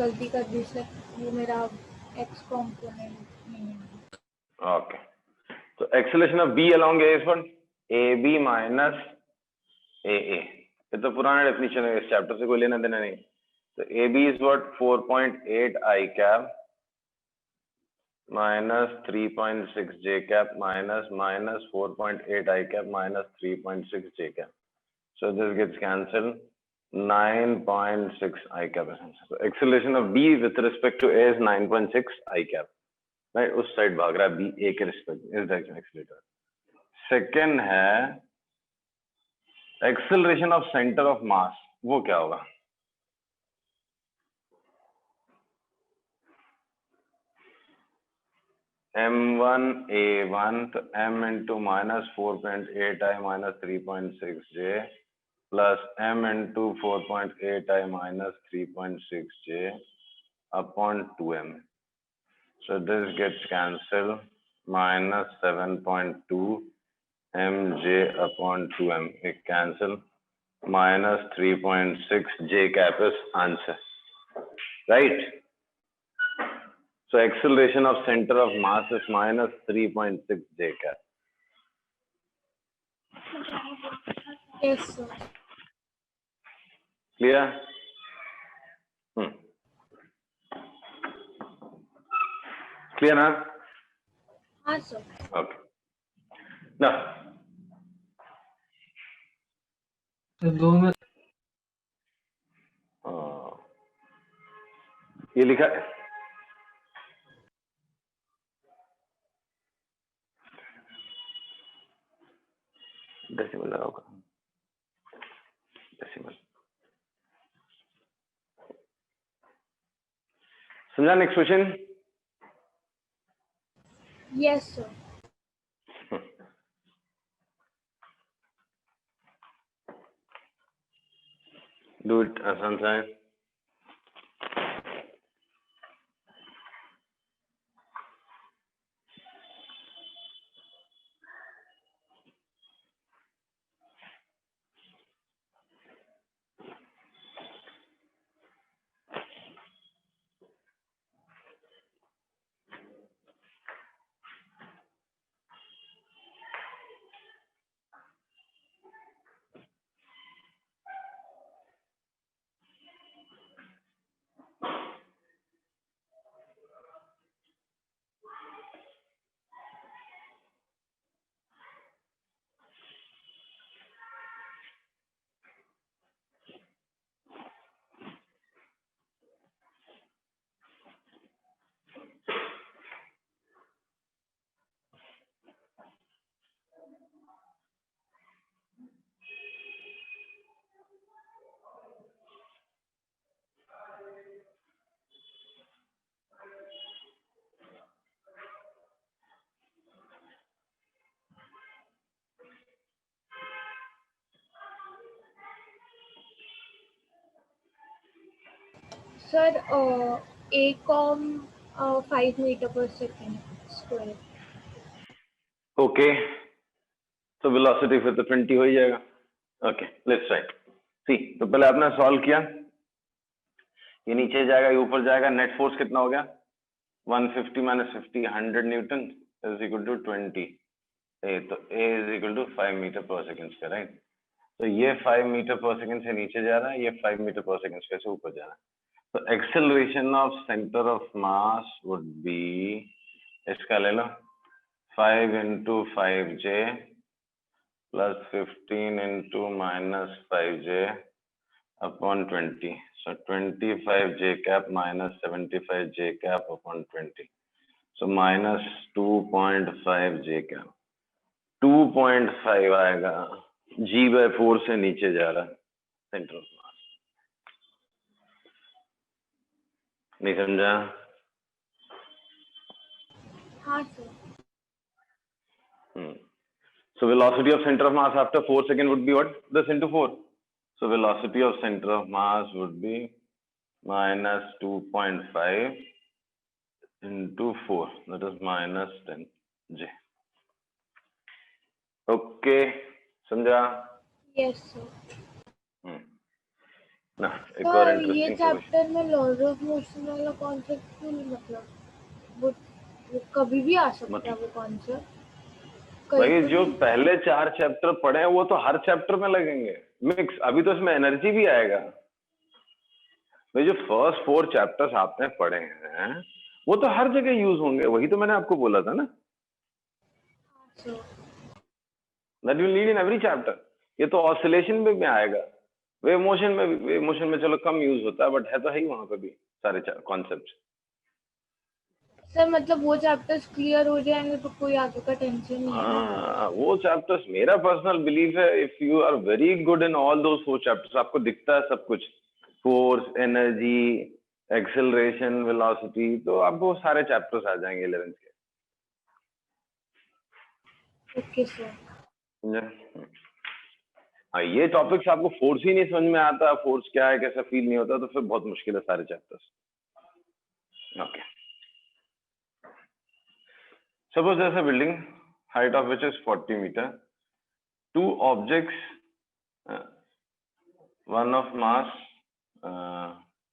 गलती कर दी सर, वो मेरा एक्स कॉम्पोनेंट नहीं है। ओके, तो acceleration of B along A is what, A B minus A A. ये तो पुराना डेफिनेशन है, इस चैप्टर से कोई लेना देना नहीं। तो A B is what 4.8 i cap minus 3.6 j cap minus 4.8 I cap minus 3.6 j cap. So this gets cancelled. 9.6 I cap is answer. So acceleration of B with respect to A is 9.6 I cap. Right? उस side भाग रहा है B A के respect, इस direction accelerator. Second है acceleration of centre of मास, वो क्या होगा? M1 A1 तो M into minus 4.8I minus 3.6J plus M into 4.8I minus 3.6J upon 2M. So this gets cancelled. Minus 7.2 MJ upon 2M. It cancel. Minus 3.6 J cap is answer. Right? So acceleration of center of mass is minus 3.6 J cap. Yes sir. Clear? Clear ना? हाँ sir. Okay. Now. ये लिखा है decimal लगाओ, decimal समझा? Next question. Yes sir. Do it आसान सा है. Sir, ACOM 5 meter per second square. Okay, तो वेलोसिटी फिर तो 20 हो ही जाएगा. Okay, let's write. सी, तो पहले आपने सॉल्व किया, ये नीचे जाएगा, ये ऊपर जाएगा. नेट फोर्स कितना हो गया? 150 minus 50 100 newton is equal to 20 A. तो A is equal to 5 metre पर सेकंड का, राइट? तो ये 5 मीटर पर सेकंड से नीचे जा रहा है, ये 5 मीटर पर सेकंड से ऊपर जा रहा है. तो acceleration of centre of mass would be, इसका ले लो 5 into 5J plus 15 into minus 5J upon 20. So 25J cap minus 75J cap upon 20. So minus 2.5J cap. 2.5 आएगा, G/4 से नीचे जा रहा है सेंटर ऑफ मास. नहीं समझा? हाँ sir. So velocity of center of mass after 4 seconds would be what? This into 4. So velocity of center of mass would be minus 2.5 into 4. That is minus 10 J. Okay, समझा? Yes sir. ना एक और sir ये interesting chapter में laws of motion वाला concept क्यों नहीं, मतलब वो कभी भी आ सकता है मतलब वो कॉन्सेप्ट कहीं भाई तो जो नहीं। पहले 4 चैप्टर पढ़े हैं वो तो हर चैप्टर में लगेंगे मिक्स। अभी तो इसमें एनर्जी भी आएगा भाई। जो फर्स्ट 4 चैप्टर्स आपने पढ़े हैं वो तो हर जगह यूज होंगे। वही तो मैंने आपको बोला था ना, so that you need in every chapter. ये तो ऑसिलेशन में आएगा, वेव मोशन में भी। वेव मोशन में चलो कम यूज होता है बट है तो है ही वहां पे भी सारे कॉन्सेप्ट। सर मतलब वो चैप्टर्स क्लियर हो जाएंगे तो कोई आगे का टेंशन नहीं है ना। हाँ वो चैप्टर्स, मेरा पर्सनल बिलीफ है, if you are very good in all those 4 chapters, आपको दिखता है सब कुछ, फोर्स, एनर्जी, एक्सेलरेशन, वेलोसिटी, तो आपको सारे चैप्टर्स आ जाएंगे 11th के। Okay sir. समझे? हाँ ये टॉपिक्स आपको फोर्स ही नहीं समझ में आता, फोर्स क्या है कैसा फील नहीं होता, तो फिर बहुत मुश्किल है सारे chapters. Okay, suppose there's a building height of which is 40 meter, two objects, one of mass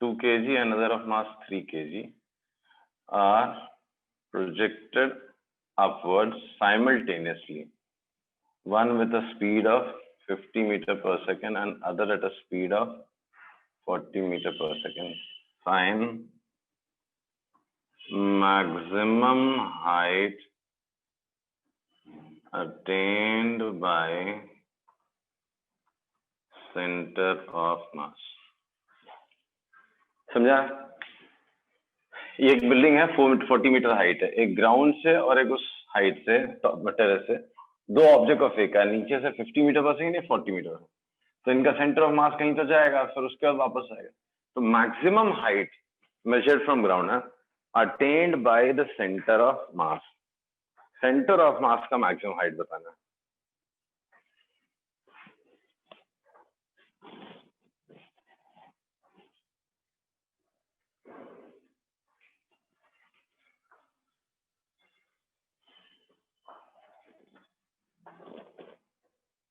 2 kg, another of mass 3 kg, are projected upwards simultaneously, one with a speed of 50 meter per second and other at a speed of 40 meter per second. Find maximum height attained by center of mass. समझा? ये एक building है, 40 metre height है, एक ground से और एक उस हाइट से टेरेस से दो ऑब्जेक्ट को फेंका है, नीचे से 50 मीटर पर सेकेंड या 40 मीटर, तो इनका सेंटर ऑफ मास कहीं तो जाएगा, फिर उसके बाद वापस आएगा। तो maximum height measured from ground है attained by the centre of mass. Centre of mass का मैक्सिमम हाइट बताना है।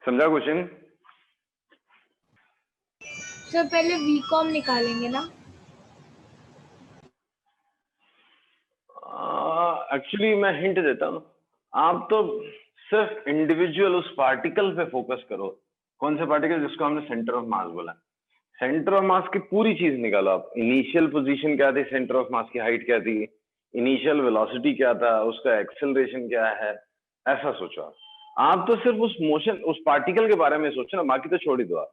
समझा क्वेश्चन? सर पहले वीकॉम निकालेंगे ना। एक्चुअली मैं हिंट देता हूँ, आप तो सिर्फ इंडिविजुअल उस पार्टिकल पे फोकस करो। कौन से पार्टिकल? जिसको हमने सेंटर ऑफ मास बोला। सेंटर ऑफ मास की पूरी चीज निकालो आप। इनिशियल पोजीशन क्या थी, सेंटर ऑफ मास की हाइट क्या थी, इनिशियल वेलोसिटी क्या था, उसका एक्सेलरेशन क्या है, ऐसा सोचो आप। आप तो सिर्फ उस मोशन, उस पार्टिकल के बारे में सोचो ना, बाकी तो छोड़ ही दो आप।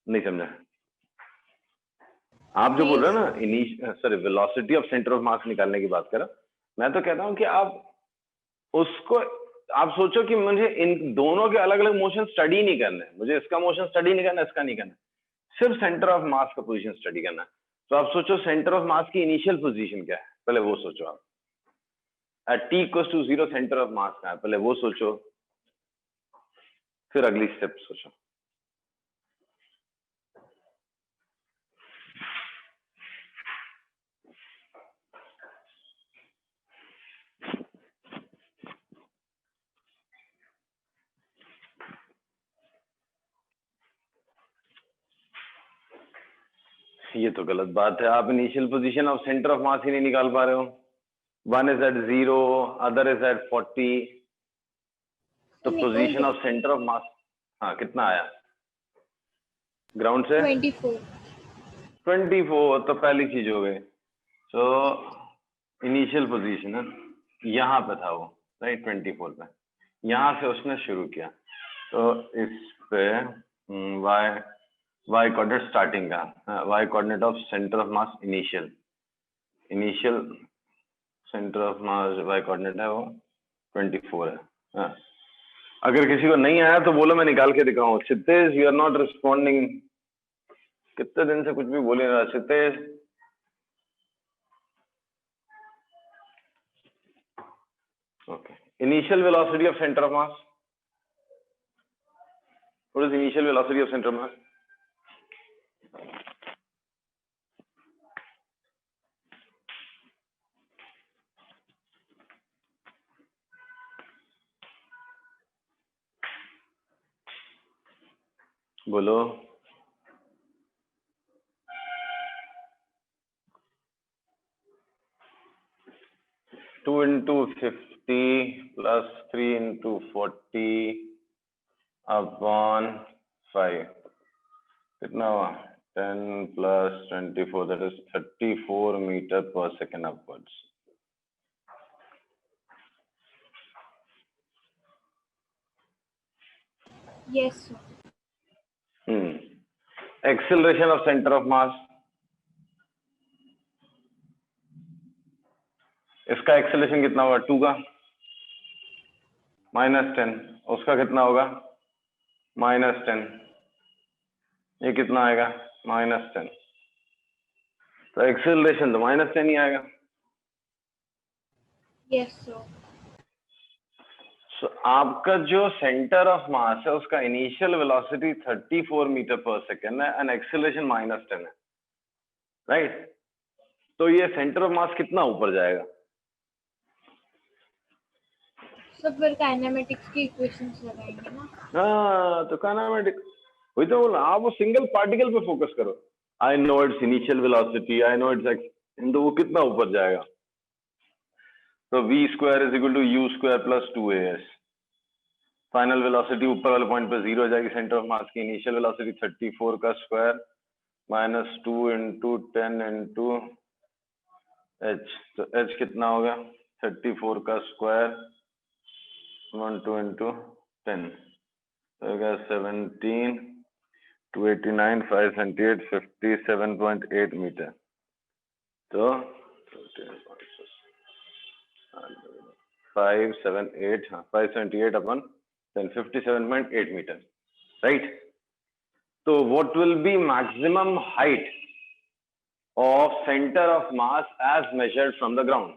नहीं समझा? आप जो बोल रहे हो ना sorry velocity of centre of मास निकालने की बात कर रहा, मैं तो कहता हूं कि आप उसको, आप सोचो कि मुझे इन दोनों के अलग अलग मोशन स्टडी नहीं करने, मुझे इसका मोशन स्टडी नहीं करना, इसका नहीं करना, सिर्फ सेंटर ऑफ मास का पोजीशन स्टडी करना। तो आप सोचो सेंटर ऑफ मास की इनिशियल पोजीशन क्या है, पहले वो सोचो आप। At t equals to 0 centre of mass का है, पहले वो सोचो, फिर अगली स्टेप सोचो। ये तो गलत बात है, आप initial position of centre of mass ही नहीं निकाल पा रहे हो। One is at 0, other is at 40, तो position of centre of mass, हाँ कितना आया ग्राउंड से? 24। 24, तो पहली चीज हो गई। तो इनिशियल पोजीशन है, यहाँ पे था वो, राइट, 24 पे, यहाँ से उसने शुरू किया, तो इस पे वाई कोऑर्डिनेट स्टार्टिंग का, Y coordinate of centre of mass initial, initial centre of mass Y coordinate है वो 24 है। हाँ। अगर किसी को नहीं आया तो बोलो मैं निकाल के दिखाऊं। Kshitesh you are not responding, कितने दिन से कुछ भी बोले रहा Kshitesh. Okay, initial velocity of centre of mass, what is initial velocity of centre of mass? बोलो। 2 into 50 plus 3 into 40 upon 5 कितना हुआ 10 plus 24 that is 34 meter per second upwards. Yes, sir. Acceleration of center of mass. इसका acceleration कितना होगा 2 का -10, उसका कितना होगा -10, ये कितना आएगा -10, तो एक्सेलरेशन तो -10 ही आएगा. Yes, sir. So, आपका जो सेंटर ऑफ मास है उसका इनिशियल वेलोसिटी 34 मीटर पर सेकेंड है एंड एक्सेलरेशन -10 है, राइट? तो ये सेंटर ऑफ मास कितना ऊपर जाएगा? तो फिर काइनेमेटिक्स की इक्वेशंस लगाएंगे ना. हाँ, तो काइनेमेटिक वही तो बोला, आप वो सिंगल पार्टिकल पे फोकस करो. I know its initial velocity, I know its तो वो कितना ऊपर जाएगा? तो v square is equal to u square plus 2as. Final velocity ऊपर वाले पॉइंट पे 0 हो जाएगी. सेंटर ऑफ मास की इनिशियल वेलोसिटी 34 का स्क्वायर -2 इंटू 10 इंटू h. तो h कितना होगा 34 का स्क्वायर 12 इंटू 10 होगा 17 289 578 57.8 मीटर. तो 578 हाँ 578 अपन 57.8 मीटर, राइट? तो what will be maximum height of center of mass as measured from the ground?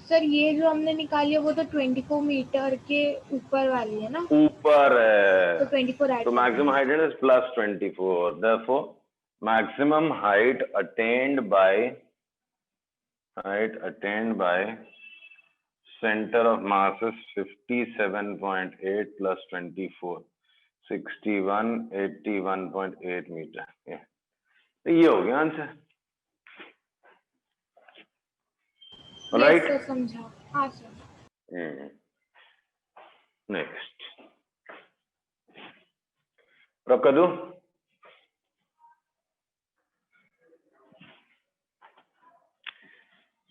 Sir ये जो हमने निकाली है वो तो 24 मीटर के ऊपर वाली है ना. ऊपर है तो 24 ऐड तो maximum height is plus 24. Therefore, maximum height attained by center of mass is 57.8 plus 24 61 81.8 metre. ये हो गया आंसर, राइट? सर समझा. हाँ सर. नेक्स्ट रब कर दूं.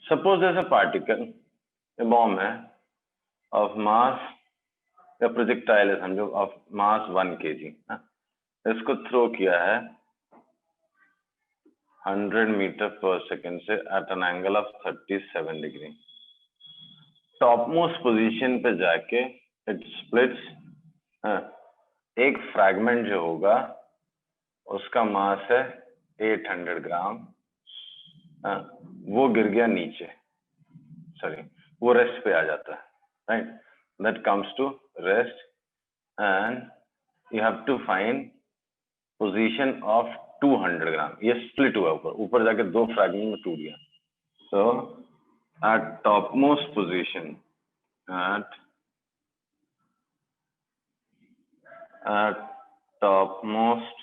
Suppose there's a particle, a bomb है of mass या प्रोजेक्टाइल है समझो ऑफ मास 1 kg. इसको थ्रो किया है 100 मीटर पर सेकेंड से at an angle of 37 degree. Top most position पे जाके इट स्प्लिट्स. एक फ्रैगमेंट जो होगा उसका मास है 800 ग्राम. वो गिर गया नीचे, सॉरी वो रेस्ट पे आ जाता है, right? That comes to rest and you have to find position of 200 gram. ये स्प्लिट हुआ ऊपर जाके 2 फ्रैगमेंट में टूट गया. So at top most position at topmost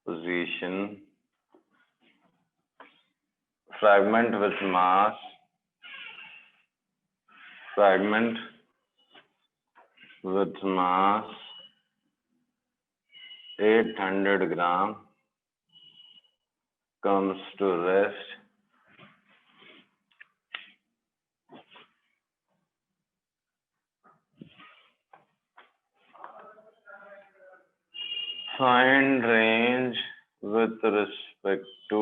position, fragment with mass 800 gram comes to rest find range with respect to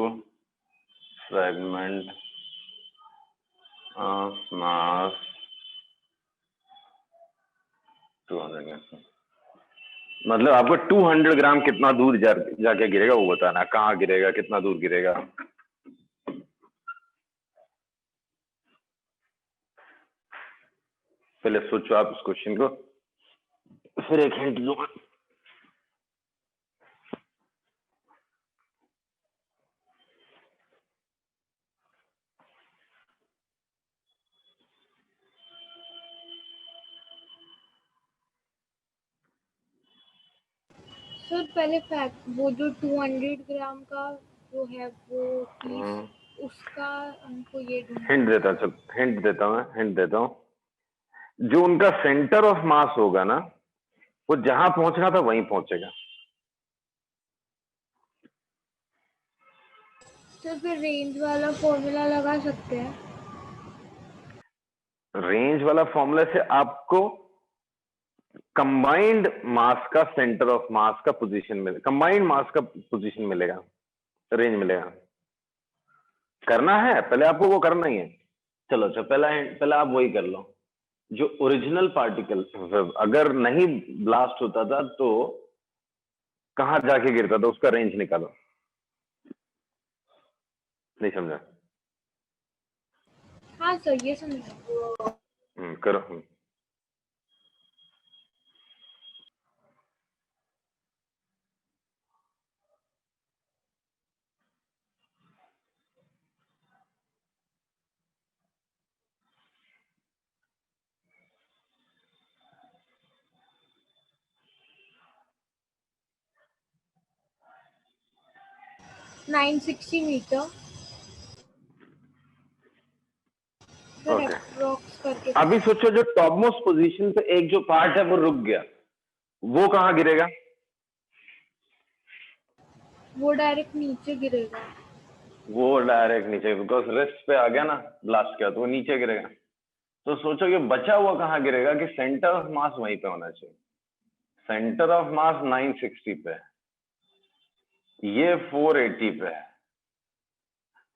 fragment of mass 200. मतलब आपको 200 ग्राम कितना दूर जाके गिरेगा वो बताना. कहाँ गिरेगा, कितना दूर गिरेगा. पहले सोचो आप इस क्वेश्चन को, फिर एक हिंट दूंगा. सर पहले फैक्ट वो जो 200 ग्राम का जो है वो पीस उसका हमको ये हिंट देता हूँ, चल हिंट देता हूँ, मैं हिंट देता हूँ। जो उनका सेंटर ऑफ मास होगा ना, वो जहां पहुंचना था वहीं पहुंचेगा। सर फिर रेंज वाला फॉर्मूला लगा सकते हैं। रेंज वाला फॉर्मूला से आपको कंबाइंड मास का सेंटर ऑफ मास का पोजीशन मिलेगा, कंबाइंड मास का पोजीशन मिलेगा, रेंज मिलेगा। करना है पहले आपको, वो करना ही है। चलो अच्छा, पहले आप वही कर लो। जो ओरिजिनल पार्टिकल अगर नहीं ब्लास्ट होता था तो कहां जाके गिरता था, उसका रेंज निकालो। नहीं समझा? हाँ सर ये समझा। करो। 960 मीटर सर ओके, अप्रॉक्स करके। अभी सोचो जो टॉप मोस्ट पोजीशन पे एक जो पार्ट है वो रुक गया, वो कहां गिरेगा? वो डायरेक्ट नीचे गिरेगा। वो डायरेक्ट नीचे, बिकॉज रेस्ट पे आ गया ना, ब्लास्ट किया तो वो नीचे गिरेगा। तो सोचो कि बचा हुआ कहां गिरेगा, कि सेंटर ऑफ मास वहीं पे होना चाहिए। सेंटर ऑफ मास 960 पे है, ये 480 पे है,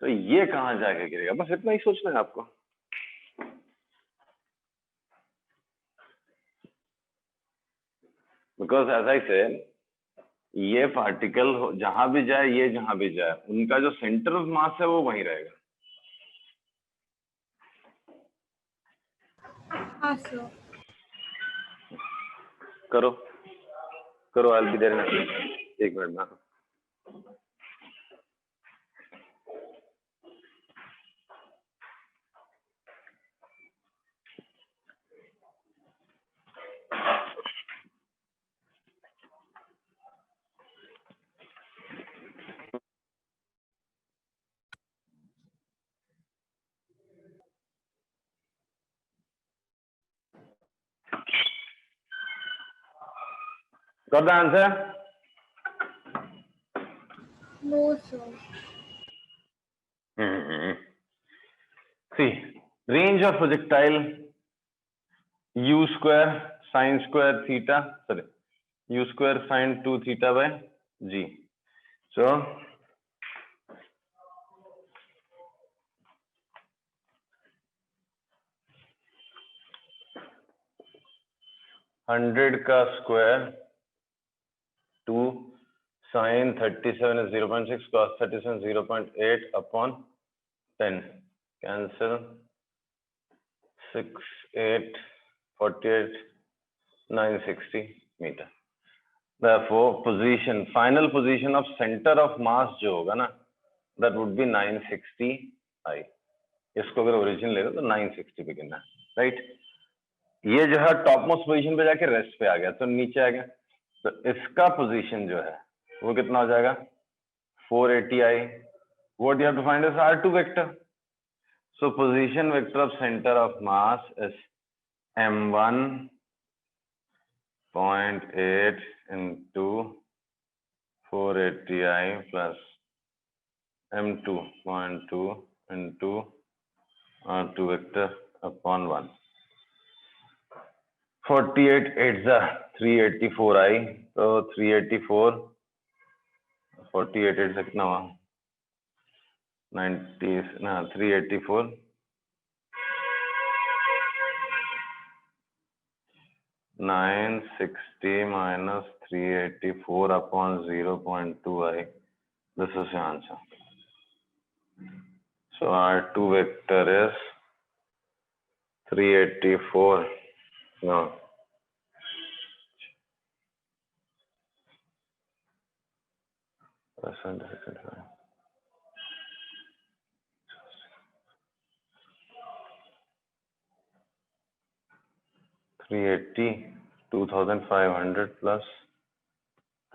तो ये कहां जाके गिरेगा? बस इतना ही सोचना है आपको। बिकॉज एज आई से ये पार्टिकल जहां भी जाए, ये जहां भी जाए, उनका जो सेंटर ऑफ मास है वो वहीं रहेगा। हाँ सर। करो करो, आई बी देयर इन एक मिनट में। Got the answer? No sir. See, range of projectile u square sin square theta, sorry, u square sin 2 theta by g. So 100 का square 2 sin 37 is 0.6 cos 37 0.8 upon 10 cancel 6 8 48 960 meter. Therefore position, final position of center of mass जो होगा ना, that would be 960 I. इसको अगर origin लेगा तो 960 पे गिनना है, राइट। ये जो है टॉप मोस्ट पोजीशन पे जाके रेस्ट पे आ गया, तो नीचे आ गया, तो इसका पोजीशन जो है वो कितना हो जाएगा? 480 I. What you have to find is R2 vector. So position vector of center of mass is m1.8 into 480 I plus m2.2 into R2 vector upon 1. 48 8 384 I, तो 384 48 8 से कितना हुआ? 90 ना 384 960 minus 384 upon 0.2 I. This is your answer. So R2 vector is 384. No. Percent. 380 2500 plus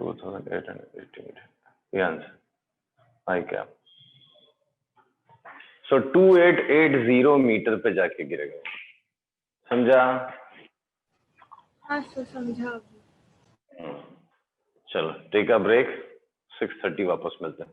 2880 metre, ये answer I क्या। सो 2880 metre पे जाके गिरेगा, समझा? हाँ सर समझा अभी। चलो टेक अ ब्रेक, 6:30 वापस मिलते हैं।